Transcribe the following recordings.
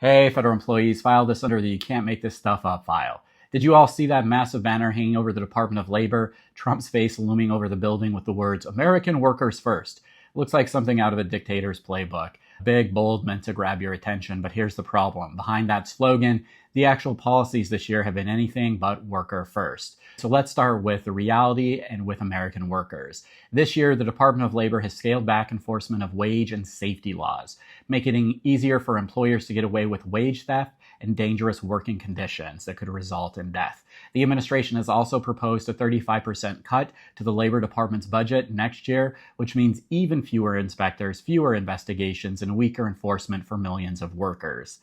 Hey, federal employees, file this under the "you can't make this stuff up" file. Did you all see that massive banner hanging over the Department of Labor, Trump's face looming over the building with the words "American Workers First"? Looks like something out of a dictator's playbook. Big, bold, meant to grab your attention, but here's the problem. Behind that slogan, the actual policies this year have been anything but worker first. So let's start with the reality and with American workers. This year, the Department of Labor has scaled back enforcement of wage and safety laws, making it easier for employers to get away with wage theft and dangerous working conditions that could result in death. The administration has also proposed a 35% cut to the Labor Department's budget next year, which means even fewer inspectors, fewer investigations, and weaker enforcement for millions of workers.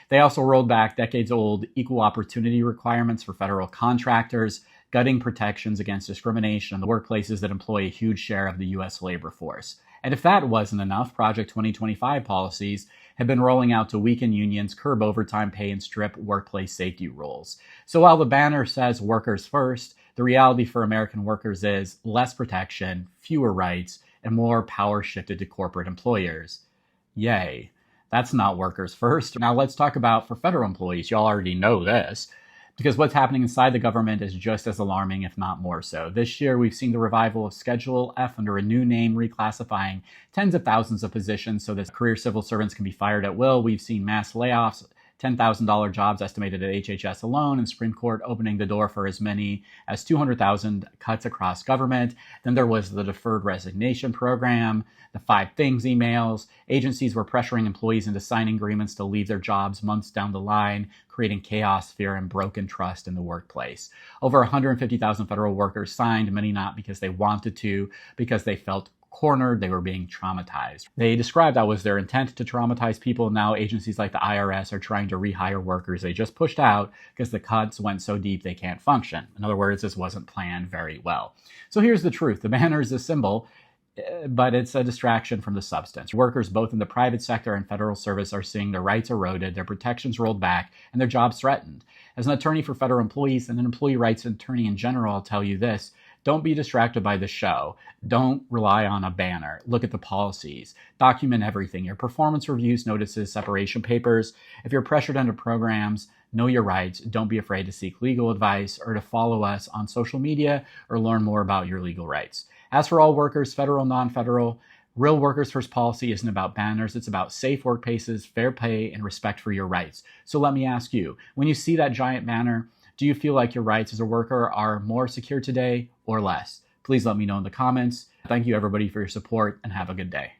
They also rolled back decades-old equal opportunity requirements for federal contractors, gutting protections against discrimination in the workplaces that employ a huge share of the U.S. labor force. And if that wasn't enough, Project 2025 policies have been rolling out to weaken unions, curb overtime pay, and strip workplace safety rules. So while the banner says workers first, the reality for American workers is less protection, fewer rights, and more power shifted to corporate employers. Yay. That's not workers first. Now let's talk about for federal employees. Y'all already know this, because what's happening inside the government is just as alarming, if not more so. This year, we've seen the revival of Schedule F under a new name, reclassifying tens of thousands of positions so that career civil servants can be fired at will. We've seen mass layoffs, $10,000 jobs estimated at HHS alone, and Supreme Court opening the door for as many as 200,000 cuts across government. Then there was the Deferred Resignation program, the 5 Things emails. Agencies were pressuring employees into signing agreements to leave their jobs months down the line, creating chaos, fear, and broken trust in the workplace. Over 150,000 federal workers signed, many not because they wanted to, because they felt cornered, they were being traumatized. They described that was their intent, to traumatize people. Now agencies like the IRS are trying to rehire workers they just pushed out because the cuts went so deep they can't function. In other words, this wasn't planned very well. So here's the truth. The banner is a symbol, but it's a distraction from the substance. Workers both in the private sector and federal service are seeing their rights eroded, their protections rolled back, and their jobs threatened. As an attorney for federal employees and an employee rights attorney in general, I'll tell you this: don't be distracted by the show. Don't rely on a banner. Look at the policies. Document everything. Your performance reviews, notices, separation papers. If you're pressured into programs, know your rights. Don't be afraid to seek legal advice or to follow us on social media or learn more about your legal rights. As for all workers, federal, non-federal, real Workers First policy isn't about banners. It's about safe workplaces, fair pay, and respect for your rights. So let me ask you, when you see that giant banner, do you feel like your rights as a worker are more secure today or less? Please let me know in the comments. Thank you everybody for your support, and have a good day.